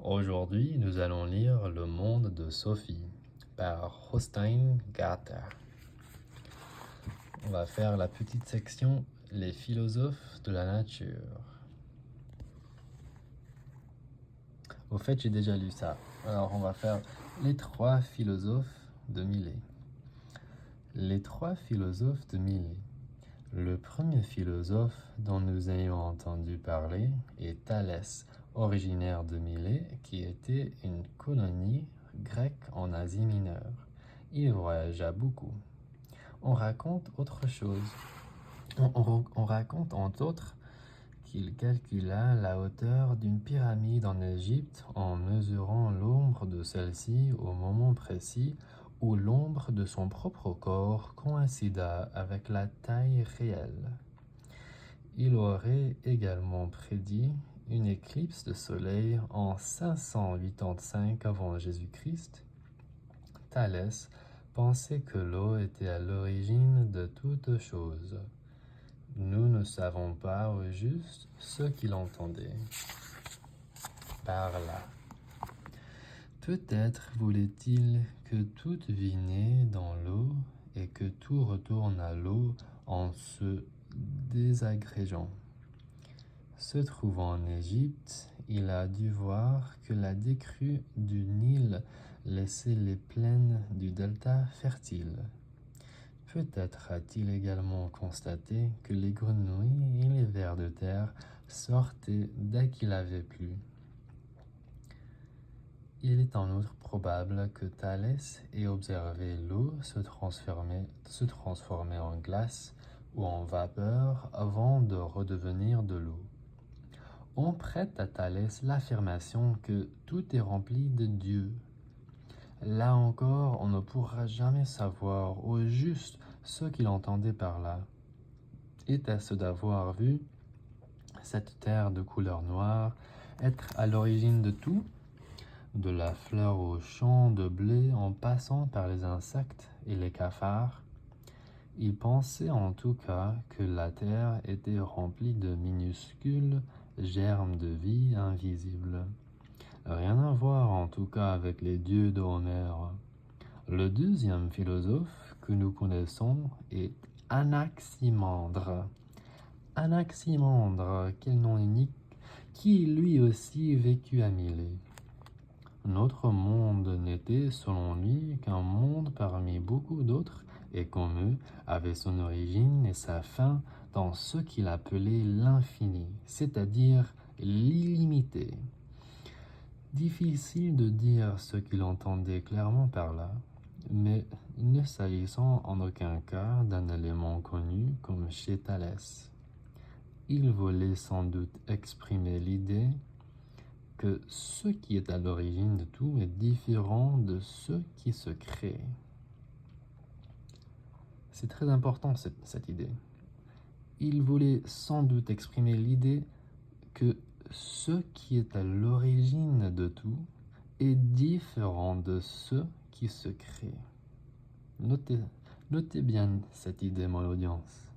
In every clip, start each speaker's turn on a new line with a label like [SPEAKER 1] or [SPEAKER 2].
[SPEAKER 1] Aujourd'hui, nous allons lire Le monde de Sophie par Hossein Gatter. On va faire la petite section Les philosophes de la nature. Au fait, j'ai déjà lu ça. Alors, on va faire les trois philosophes de Millet. Les trois philosophes de Millet. Le premier philosophe dont nous ayons entendu parler est Thalès, originaire de Milet, qui était une colonie grecque en Asie mineure. Il voyagea beaucoup. On raconte autre chose. On raconte entre autres qu'il calcula la hauteur d'une pyramide en Égypte en mesurant l'ombre de celle-ci au moment précis où l'ombre de son propre corps coïncida avec la taille réelle. Il aurait également prédit une éclipse de soleil en 585 avant Jésus-Christ. Thalès pensait que l'eau était à l'origine de toute chose. Nous ne savons pas au juste ce qu'il entendait par là. Peut-être voulait-il que toute vie naît dans l'eau et que tout retourne à l'eau en se désagrégeant. Se trouvant en Égypte, il a dû voir que la décrue du Nil laissait les plaines du delta fertiles. Peut-être a-t-il également constaté que les grenouilles et les vers de terre sortaient dès qu'il avait plu. Il est en outre probable que Thalès ait observé l'eau se transformer en glace ou en vapeur avant de redevenir de l'eau. On prête à Thalès l'affirmation que tout est rempli de Dieu. Là encore, on ne pourra jamais savoir au juste ce qu'il entendait par là. Était-ce d'avoir vu cette terre de couleur noire être à l'origine de tout, de la fleur au champ de blé en passant par les insectes et les cafards? Il pensait en tout cas que la terre était remplie de minuscules germes de vie invisibles. Rien à voir en tout cas avec les dieux d'Homère. Le deuxième philosophe que nous connaissons est Anaximandre. Anaximandre, quel nom unique, qui lui aussi vécut à Milet. Notre monde n'était, selon lui, qu'un monde parmi beaucoup d'autres, et comme eux, avait son origine et sa fin dans ce qu'il appelait l'infini, c'est-à-dire l'illimité. Difficile de dire ce qu'il entendait clairement par là, mais ne s'agissant en aucun cas d'un élément connu comme chez Thalès. Il voulait sans doute exprimer l'idée que ce qui est à l'origine de tout est différent de ce qui se crée. C'est très important cette idée. Il voulait sans doute exprimer l'idée que ce qui est à l'origine de tout est différent de ce qui se crée. Notez bien cette idée, mon audience.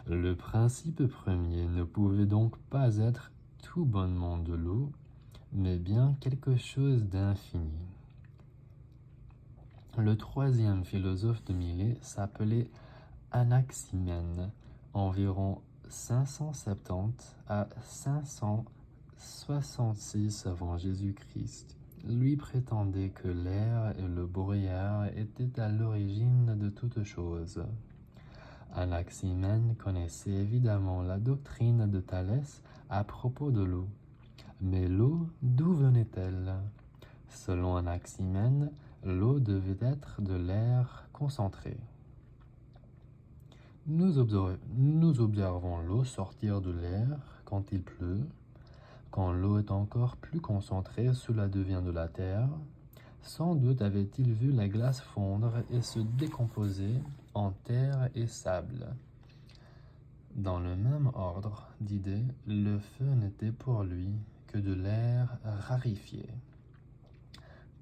[SPEAKER 1] Le principe premier ne pouvait donc pas être tout bonnement de l'eau, mais bien quelque chose d'infini. Le troisième philosophe de Milet s'appelait Anaximène, environ 570 à 566 avant Jésus-Christ. Lui prétendait que l'air et le brouillard étaient à l'origine de toute chose. Anaximène connaissait évidemment la doctrine de Thalès à propos de l'eau. Mais l'eau, d'où venait-elle? Selon Anaximène, l'eau devait être de l'air concentré. Nous observons l'eau sortir de l'air quand il pleut. Quand l'eau est encore plus concentrée, cela devient de la terre. Sans doute avait-il vu la glace fondre et se décomposer en terre et sable. Dans le même ordre d'idées, le feu n'était pour lui que de l'air raréfié.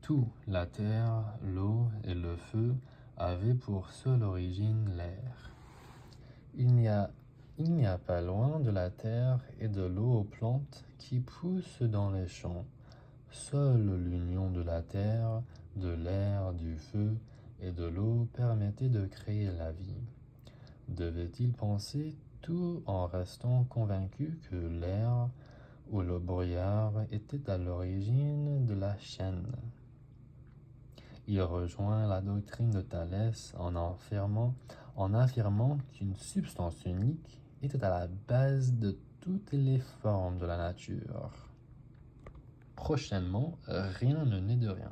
[SPEAKER 1] Tout, la terre, l'eau et le feu, avaient pour seule origine l'air. Il n'y a pas loin de la terre et de l'eau aux plantes qui poussent dans les champs, Seule l'union de la terre, de l'air, du feu et de l'eau permettait de créer la vie. Devait-il penser tout en restant convaincu que l'air ou le brouillard était à l'origine de la chaîne? Il rejoint la doctrine de Thalès en affirmant qu'une substance unique était à la base de toutes les formes de la nature. Prochainement, rien ne naît de rien.